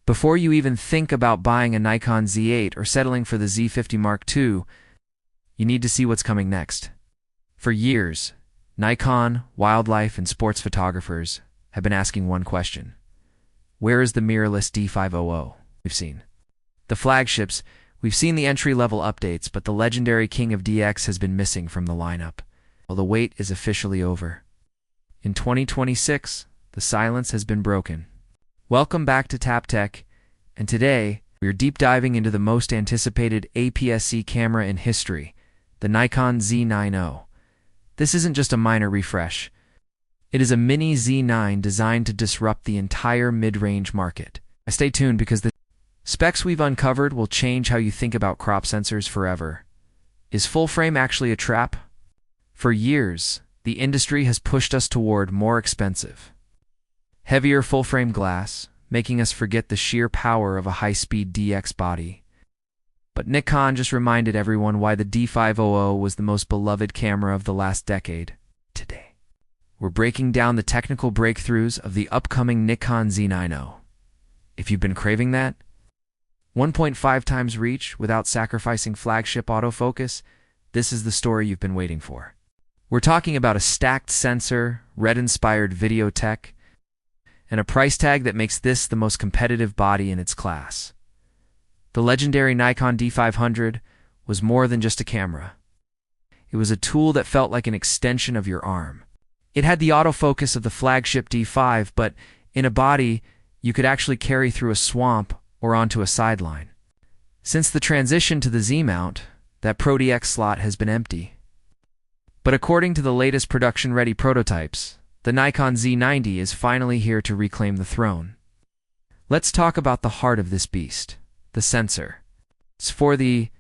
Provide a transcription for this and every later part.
Before you even think about buying a Nikon Z8 or settling for the Z50 Mark II, you need to see what's coming next. For years, Nikon, wildlife, and sports photographers have been asking one question. Where is the mirrorless D500? We've seen the flagships, we've seen the entry-level updates, but the legendary king of DX has been missing from the lineup. Well, the wait is officially over. In 2026, the silence has been broken. Welcome back to Tap Tech, and today we are deep diving into the most anticipated APS-C camera in history, the Nikon Z90. This isn't just a minor refresh. It is a mini Z9 designed to disrupt the entire mid-range market. Stay tuned because the specs we've uncovered will change how you think about crop sensors forever. Is full frame actually a trap? For years, the industry has pushed us toward more expensive, heavier full-frame glass, making us forget the sheer power of a high-speed DX body. But Nikon just reminded everyone why the D500 was the most beloved camera of the last decade. Today, we're breaking down the technical breakthroughs of the upcoming Nikon Z90. If you've been craving that, 1.5 times reach without sacrificing flagship autofocus, this is the story you've been waiting for. We're talking about a stacked sensor, red-inspired video tech, and a price tag that makes this the most competitive body in its class. The legendary Nikon D500 was more than just a camera. It was a tool that felt like an extension of your arm. It had the autofocus of the flagship D5, but in a body you could actually carry through a swamp or onto a sideline. Since the transition to the Z mount, that Pro DX slot has been empty. But according to the latest production-ready prototypes, the Nikon Z90 is finally here to reclaim the throne. Let's talk about the heart of this beast, the sensor. It's for the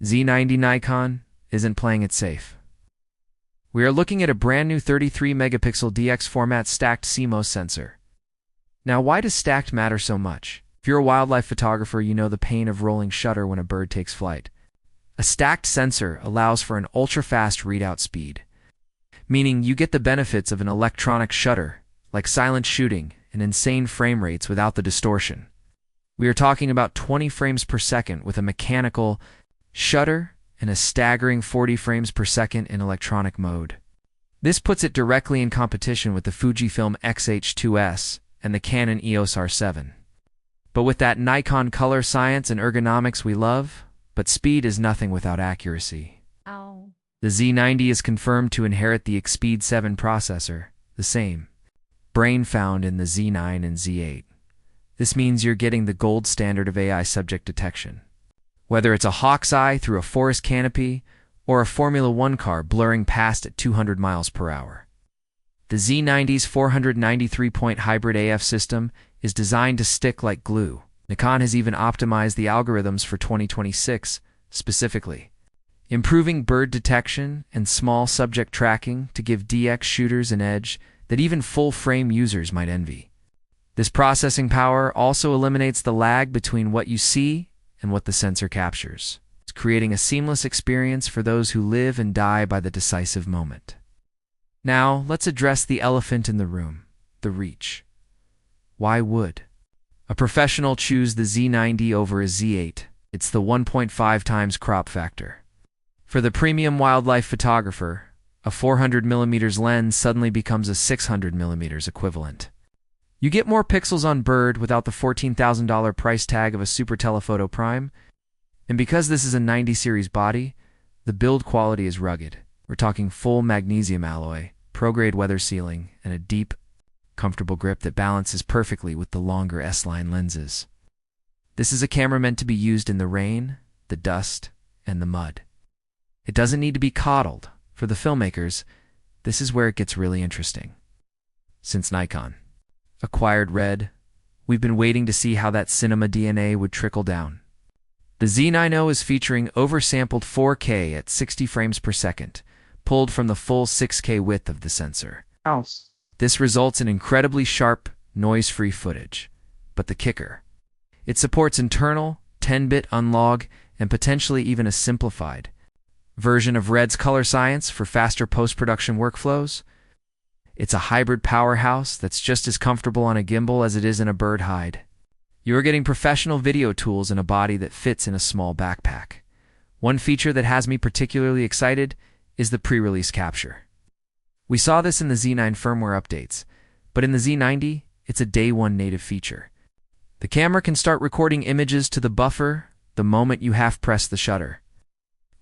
Z90 Nikon isn't playing it safe. We are looking at a brand new 33-megapixel DX format stacked CMOS sensor. Now, why does stacked matter so much? If you're a wildlife photographer, you know the pain of rolling shutter when a bird takes flight. A stacked sensor allows for an ultra-fast readout speed, meaning you get the benefits of an electronic shutter, like silent shooting and insane frame rates without the distortion. We are talking about 20 frames per second with a mechanical shutter and a staggering 40 frames per second in electronic mode. This puts it directly in competition with the Fujifilm X-H2S and the Canon EOS R7. But with that Nikon color science and ergonomics we love, but speed is nothing without accuracy. Ow. The Z90 is confirmed to inherit the Expeed 7 processor, the same brain found in the Z9 and Z8. This means you're getting the gold standard of AI subject detection. Whether it's a hawk's eye through a forest canopy or a Formula One car blurring past at 200 miles per hour. The Z90's 493-point hybrid AF system is designed to stick like glue. Nikon has even optimized the algorithms for 2026, specifically, improving bird detection and small subject tracking to give DX shooters an edge that even full-frame users might envy. This processing power also eliminates the lag between what you see and what the sensor captures. It's creating a seamless experience for those who live and die by the decisive moment. Now, let's address the elephant in the room, the reach. Why would a professional choose the Z90 over a Z8? It's the 1.5 times crop factor. For the premium wildlife photographer, a 400mm lens suddenly becomes a 600mm equivalent. You get more pixels on bird without the $14,000 price tag of a Super Telephoto Prime, and because this is a 90 series body, the build quality is rugged. We're talking full magnesium alloy, pro-grade weather sealing, and a deep, comfortable grip that balances perfectly with the longer S-line lenses. This is a camera meant to be used in the rain, the dust, and the mud. It doesn't need to be coddled. For the filmmakers, this is where it gets really interesting. Since Nikon acquired Red, we've been waiting to see how that cinema DNA would trickle down. The Z90 is featuring oversampled 4K at 60 frames per second, pulled from the full 6K width of the sensor. This results in incredibly sharp, noise-free footage. But the kicker: it supports internal, 10-bit unlog, and potentially even a simplified version of Red's color science for faster post-production workflows. It's a hybrid powerhouse that's just as comfortable on a gimbal as it is in a bird hide. You are getting professional video tools in a body that fits in a small backpack. One feature that has me particularly excited is the pre-release capture. We saw this in the Z9 firmware updates, but in the Z90, it's a day one native feature. The camera can start recording images to the buffer the moment you half-press the shutter.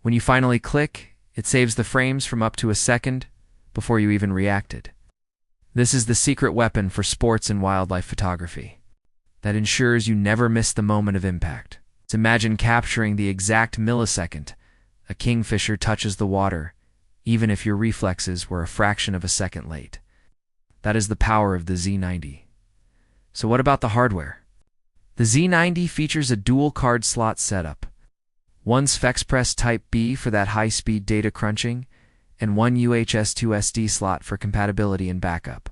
When you finally click, it saves the frames from up to a second before you even reacted. This is the secret weapon for sports and wildlife photography that ensures you never miss the moment of impact. Imagine capturing the exact millisecond a kingfisher touches the water, even if your reflexes were a fraction of a second late. That is the power of the Z90. So what about the hardware? The Z90 features a dual card slot setup. One SFexpress Type B for that high-speed data crunching, and one UHS-2 SD slot for compatibility and backup.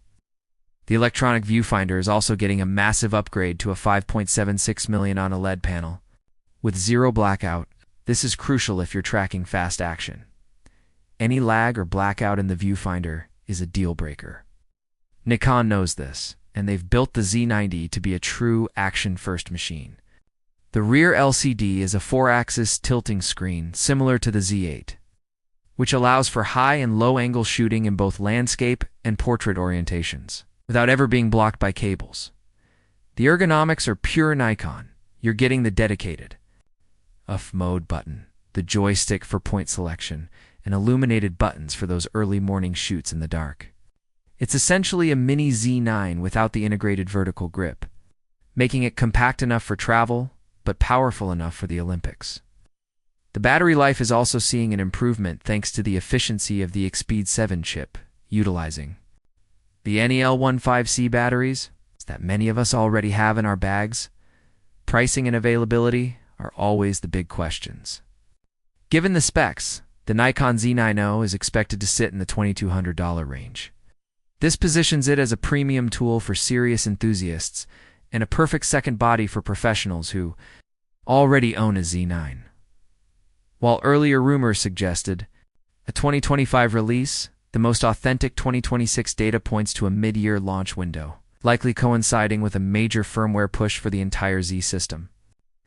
The electronic viewfinder is also getting a massive upgrade to a 5.76 million on OLED panel. With zero blackout, this is crucial if you're tracking fast action. Any lag or blackout in the viewfinder is a deal breaker. Nikon knows this, and they've built the Z90 to be a true action-first machine. The rear LCD is a 4-axis tilting screen similar to the Z8, which allows for high and low-angle shooting in both landscape and portrait orientations, without ever being blocked by cables. The ergonomics are pure Nikon. You're getting the dedicated UF mode button, the joystick for point selection, and illuminated buttons for those early morning shoots in the dark. It's essentially a mini Z9 without the integrated vertical grip, making it compact enough for travel, but powerful enough for the Olympics. The battery life is also seeing an improvement thanks to the efficiency of the Xpeed 7 chip, utilizing the NEL15C batteries that many of us already have in our bags. Pricing and availability are always the big questions. Given the specs, the Nikon Z90 is expected to sit in the $2,200 range. This positions it as a premium tool for serious enthusiasts and a perfect second body for professionals who already own a Z9. While earlier rumors suggested a 2025 release, the most authentic 2026 data points to a mid-year launch window, likely coinciding with a major firmware push for the entire Z system.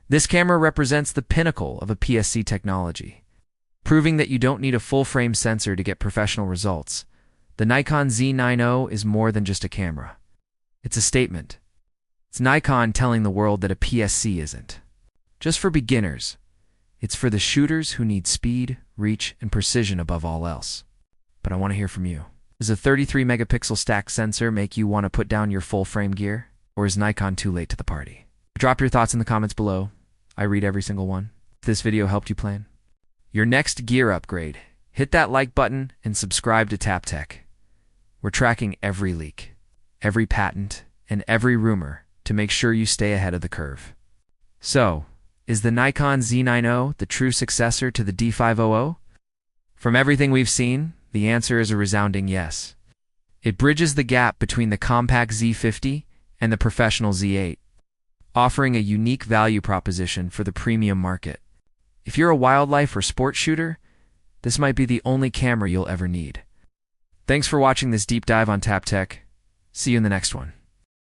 This camera represents the pinnacle of APS-C technology, proving that you don't need a full-frame sensor to get professional results. The Nikon Z90 is more than just a camera. It's a statement. It's Nikon telling the world that APS-C isn't just for beginners. It's for the shooters who need speed, reach, and precision above all else. But I want to hear from you. Does a 33-megapixel stacked sensor make you want to put down your full-frame gear? Or is Nikon too late to the party? Drop your thoughts in the comments below. I read every single one. If this video helped you plan your next gear upgrade, hit that like button and subscribe to TapTech. We're tracking every leak, every patent, and every rumor to make sure you stay ahead of the curve. So, is the Nikon Z90 the true successor to the D500? From everything we've seen, the answer is a resounding yes. It bridges the gap between the compact Z50 and the professional Z8, offering a unique value proposition for the premium market. If you're a wildlife or sports shooter, this might be the only camera you'll ever need. Thanks for watching this deep dive on TapTech. See you in the next one.